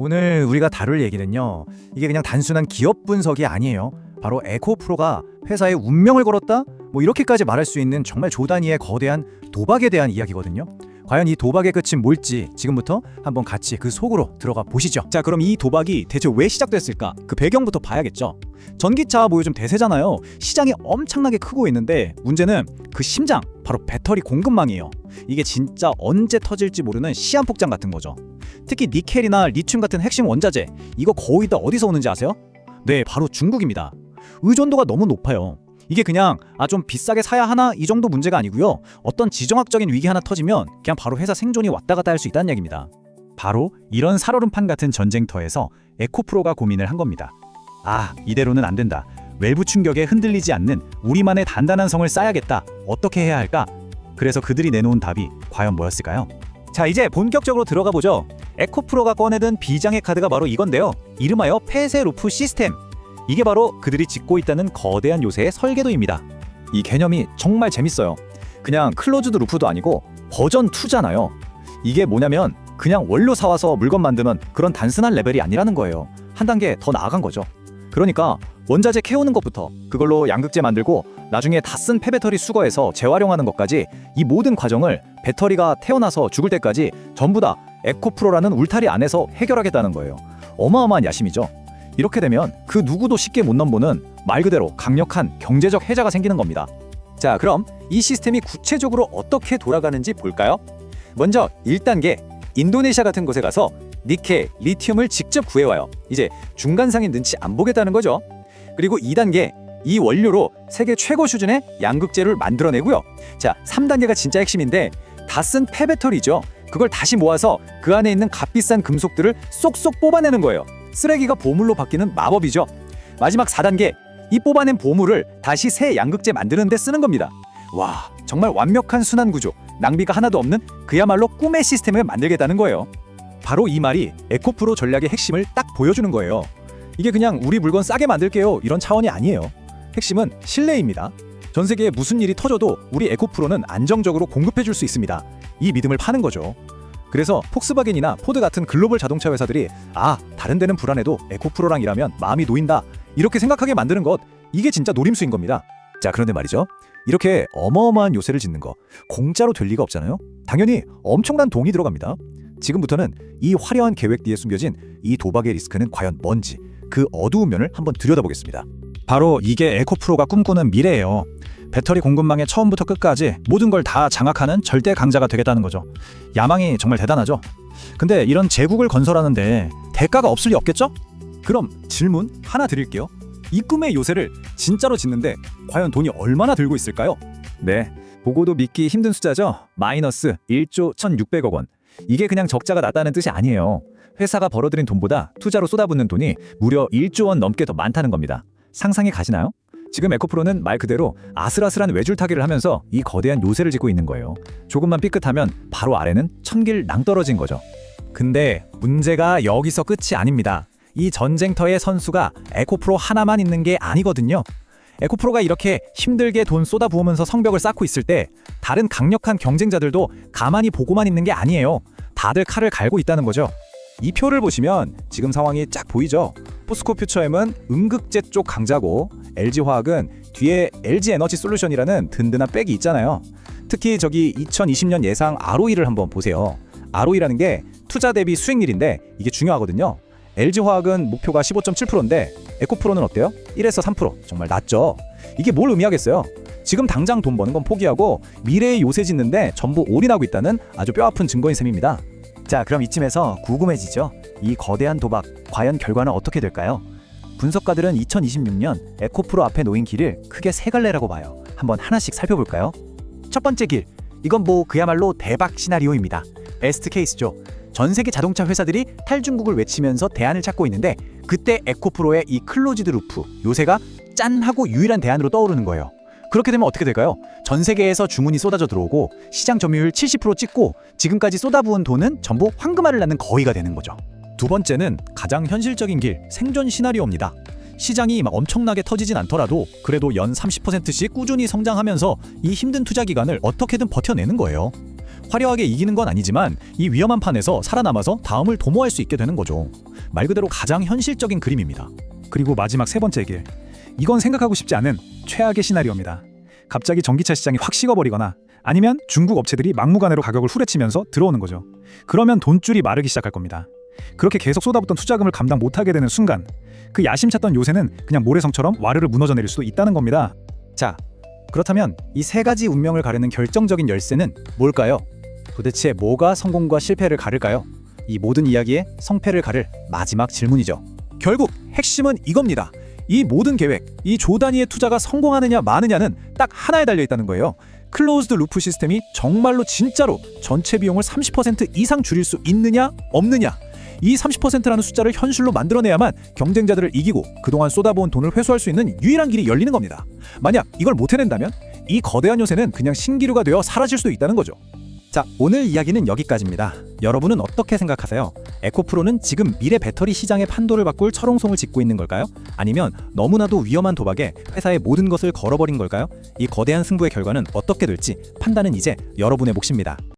오늘 우리가 다룰 얘기는요. 이게 그냥 단순한 기업 분석이 아니에요. 바로 에코프로가 회사의 운명을 걸었다? 뭐 이렇게까지 말할 수 있는 정말 조단위의 거대한 도박에 대한 이야기거든요. 과연 이 도박의 끝이 뭘지 지금부터 한번 같이 그 속으로 들어가 보시죠. 자, 그럼 이 도박이 대체 왜 시작됐을까? 그 배경부터 봐야겠죠. 전기차 뭐 요즘 대세잖아요. 시장이 엄청나게 크고 있는데 문제는 그 심장, 바로 배터리 공급망이에요. 이게 진짜 언제 터질지 모르는 시한폭탄 같은 거죠. 특히 니켈이나 리튬 같은 핵심 원자재, 이거 거의 다 어디서 오는지 아세요? 네, 바로 중국입니다. 의존도가 너무 높아요. 이게 그냥 좀 비싸게 사야 하나 이 정도 문제가 아니고요. 어떤 지정학적인 위기 하나 터지면 그냥 바로 회사 생존이 왔다 갔다 할 수 있다는 얘기입니다. 바로 이런 살얼음판 같은 전쟁터에서 에코프로가 고민을 한 겁니다. 이대로는 안 된다. 외부 충격에 흔들리지 않는 우리만의 단단한 성을 쌓아야겠다. 어떻게 해야 할까? 그래서 그들이 내놓은 답이 과연 뭐였을까요? 자, 이제 본격적으로 들어가 보죠. 에코프로가 꺼내든 비장의 카드가 바로 이건데요. 이름하여 폐쇄 루프 시스템. 이게 바로 그들이 짓고 있다는 거대한 요새의 설계도입니다. 이 개념이 정말 재밌어요. 그냥 클로즈드 루프도 아니고 버전 2잖아요. 이게 뭐냐면 그냥 원료 사와서 물건 만드는 그런 단순한 레벨이 아니라는 거예요. 한 단계 더 나아간 거죠. 그러니까 원자재 캐오는 것부터 그걸로 양극재 만들고 나중에 다 쓴 폐배터리 수거해서 재활용하는 것까지 이 모든 과정을 배터리가 태어나서 죽을 때까지 전부 다 에코프로라는 울타리 안에서 해결하겠다는 거예요. 어마어마한 야심이죠. 이렇게 되면 그 누구도 쉽게 못 넘보는 말 그대로 강력한 경제적 해자가 생기는 겁니다. 자, 그럼 이 시스템이 구체적으로 어떻게 돌아가는지 볼까요? 먼저 1단계, 인도네시아 같은 곳에 가서 니켈, 리튬을 직접 구해와요. 이제 중간상인 눈치 안 보겠다는 거죠. 그리고 2단계, 이 원료로 세계 최고 수준의 양극재를 만들어내고요. 자, 3단계가 진짜 핵심인데 다 쓴 폐배터리죠. 그걸 다시 모아서 그 안에 있는 값비싼 금속들을 쏙쏙 뽑아내는 거예요. 쓰레기가 보물로 바뀌는 마법이죠. 마지막 4단계, 이 뽑아낸 보물을 다시 새 양극재 만드는 데 쓰는 겁니다. 와, 정말 완벽한 순환 구조, 낭비가 하나도 없는 그야말로 꿈의 시스템을 만들겠다는 거예요. 바로 이 말이 에코프로 전략의 핵심을 딱 보여주는 거예요. 이게 그냥 우리 물건 싸게 만들게요 이런 차원이 아니에요. 핵심은 신뢰입니다. 전 세계에 무슨 일이 터져도 우리 에코프로는 안정적으로 공급해 줄 수 있습니다. 이 믿음을 파는 거죠. 그래서 폭스바겐이나 포드 같은 글로벌 자동차 회사들이 다른 데는 불안해도 에코프로랑 일하면 마음이 놓인다 이렇게 생각하게 만드는 것, 이게 진짜 노림수인 겁니다. 자, 그런데 말이죠. 이렇게 어마어마한 요새를 짓는 거 공짜로 될 리가 없잖아요. 당연히 엄청난 돈이 들어갑니다. 지금부터는 이 화려한 계획 뒤에 숨겨진 이 도박의 리스크는 과연 뭔지, 그 어두운 면을 한번 들여다보겠습니다. 바로 이게 에코프로가 꿈꾸는 미래예요. 배터리 공급망의 처음부터 끝까지 모든 걸 다 장악하는 절대 강자가 되겠다는 거죠. 야망이 정말 대단하죠. 근데 이런 제국을 건설하는데 대가가 없을 리 없겠죠? 그럼 질문 하나 드릴게요. 이 꿈의 요새를 진짜로 짓는데 과연 돈이 얼마나 들고 있을까요? 네, 보고도 믿기 힘든 숫자죠. 마이너스 1조 1,600억 원. 이게 그냥 적자가 났다는 뜻이 아니에요. 회사가 벌어들인 돈보다 투자로 쏟아붓는 돈이 무려 1조 원 넘게 더 많다는 겁니다. 상상이 가시나요? 지금 에코프로는 말 그대로 아슬아슬한 외줄타기를 하면서 이 거대한 요새를 짓고 있는 거예요. 조금만 삐끗하면 바로 아래는 천길 낭떠러진 거죠. 근데 문제가 여기서 끝이 아닙니다. 이 전쟁터의 선수가 에코프로 하나만 있는 게 아니거든요. 에코프로가 이렇게 힘들게 돈 쏟아부으면서 성벽을 쌓고 있을 때 다른 강력한 경쟁자들도 가만히 보고만 있는 게 아니에요. 다들 칼을 갈고 있다는 거죠. 이 표를 보시면 지금 상황이 쫙 보이죠? 포스코 퓨처엠은 음극재 쪽 강자고 LG화학은 뒤에 LG에너지솔루션이라는 든든한 백이 있잖아요. 특히 저기 2020년 예상 ROE를 한번 보세요. ROE라는 게 투자 대비 수익률인데 이게 중요하거든요. LG화학은 목표가 15.7%인데 에코프로는 어때요? 1에서 3%. 정말 낮죠? 이게 뭘 의미하겠어요? 지금 당장 돈 버는 건 포기하고 미래의 요새 짓는데 전부 올인하고 있다는 아주 뼈아픈 증거인 셈입니다. 자, 그럼 이쯤에서 궁금해지죠? 이 거대한 도박, 과연 결과는 어떻게 될까요? 분석가들은 2026년 에코프로 앞에 놓인 길을 크게 세 갈래라고 봐요. 한번 하나씩 살펴볼까요? 첫 번째 길, 이건 그야말로 대박 시나리오입니다. 베스트 케이스죠. 전 세계 자동차 회사들이 탈중국을 외치면서 대안을 찾고 있는데 그때 에코프로의 이 클로즈드 루프, 요새가 짠 하고 유일한 대안으로 떠오르는 거예요. 그렇게 되면 어떻게 될까요? 전 세계에서 주문이 쏟아져 들어오고 시장 점유율 70% 찍고 지금까지 쏟아부은 돈은 전부 황금알을 낳는 거위가 되는 거죠. 두 번째는 가장 현실적인 길, 생존 시나리오입니다. 시장이 엄청나게 터지진 않더라도 그래도 연 30%씩 꾸준히 성장하면서 이 힘든 투자 기간을 어떻게든 버텨내는 거예요. 화려하게 이기는 건 아니지만 이 위험한 판에서 살아남아서 다음을 도모할 수 있게 되는 거죠. 말 그대로 가장 현실적인 그림입니다. 그리고 마지막 세 번째 길. 이건 생각하고 싶지 않은 최악의 시나리오입니다. 갑자기 전기차 시장이 확 식어버리거나 아니면 중국 업체들이 막무가내로 가격을 후려치면서 들어오는 거죠. 그러면 돈줄이 마르기 시작할 겁니다. 그렇게 계속 쏟아붓던 투자금을 감당 못하게 되는 순간 그 야심찼던 요새는 그냥 모래성처럼 와르르 무너져 내릴 수도 있다는 겁니다. 자, 그렇다면 이 세 가지 운명을 가르는 결정적인 열쇠는 뭘까요? 도대체 뭐가 성공과 실패를 가를까요? 이 모든 이야기의 성패를 가를 마지막 질문이죠. 결국 핵심은 이겁니다. 이 모든 계획, 이 조 단위의 투자가 성공하느냐 마느냐는 딱 하나에 달려 있다는 거예요. 클로즈드 루프 시스템이 정말로 진짜로 전체 비용을 30% 이상 줄일 수 있느냐 없느냐, 이 30%라는 숫자를 현실로 만들어내야만 경쟁자들을 이기고 그동안 쏟아부은 돈을 회수할 수 있는 유일한 길이 열리는 겁니다. 만약 이걸 못 해낸다면 이 거대한 요새는 그냥 신기루가 되어 사라질 수도 있다는 거죠. 자, 오늘 이야기는 여기까지입니다. 여러분은 어떻게 생각하세요? 에코프로는 지금 미래 배터리 시장의 판도를 바꿀 철옹성을 짚고 있는 걸까요? 아니면 너무나도 위험한 도박에 회사의 모든 것을 걸어버린 걸까요? 이 거대한 승부의 결과는 어떻게 될지 판단은 이제 여러분의 몫입니다.